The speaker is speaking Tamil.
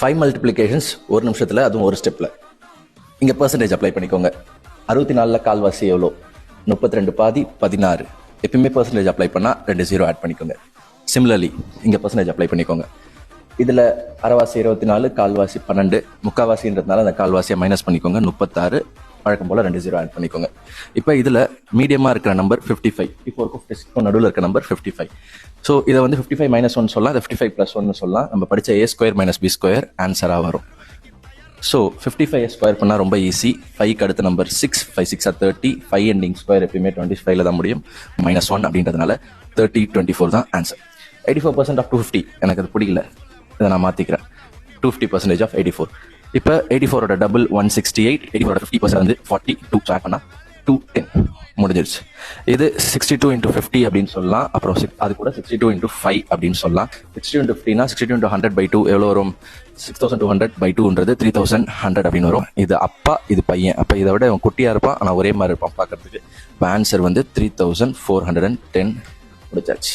5 மல்டிப்ளிகேஷன்ஸ் ஒரு நிமிஷத்தில், அதுவும் ஒரு ஸ்டெப்பில். இங்கே பர்சன்டேஜ் அப்ளை பண்ணிக்கோங்க. 64 கால்வாசி எவ்வளோ? 32 பாதி 16. எப்பயுமே பர்சன்டேஜ் அப்ளை பண்ணால் 2 0 ஆட் பண்ணிக்கோங்க. சிமிலர்லி இங்கே பர்சன்டேஜ் அப்ளை பண்ணிக்கோங்க. இதில் அரைவாசி 24, கால்வாசி 12, முக்கால்வாசின்றதுனால அந்த கால்வாசியை மைனஸ் பண்ணிக்கோங்க. 36, வழக்கம் போல் 2 0 ஆட் பண்ணிக்கோங்க. இப்போ இதில் மீடியமாக இருக்கிற நம்பர் 55, இப்போ 56 நடுவில் இருக்கிற நம்பர் 55. ஸோ இதை வந்து 55 - 1 சொல்லலாம், இதை 55 + 1 சொல்லலாம். நம்ம படித்த a² - b² ஆன்சராக வரும். ஸோ 55 ஸ்கொயர் பண்ணால் ரொம்ப ஈஸி. 5க்கு அடுத்த நம்பர் 6, 5 6 30, 5 எண்டிங் ஸ்கொயர் எப்பயுமே 25ல் தான் முடியும். -1 அப்படின்றதுனால 30 24 தான் ஆன்சர். 84% ஆஃப் 250 எனக்கு அது பிடிக்கல, இதை நான் மாற்றிக்கிறேன். 250% ஆஃப் 84. இப்போ 84ஓட டபுள் 168, 84ஓட 50% வந்து 42 ஸ்டார்ட் பண்ணால் 210 முடிஞ்சிருச்சு. இது 62 × 50 அப்படின்னு சொல்லலாம். அப்புறம் அது கூட 62 × 5 அப்படின்னு சொல்லலாம். 62 × 50னா 62 × 100/2 எவ்வளோ வரும்? 6200/2ன்றது 3100 அப்படின்னு வரும். இது அப்பா, இது பையன். அப்போ இதை விட குட்டியாக இருப்பான், ஆனால் ஒரே மாதிரி இருப்பான் பார்க்கறதுக்கு. இப்போ ஆன்சர் வந்து 3410 முடிச்சாச்சு.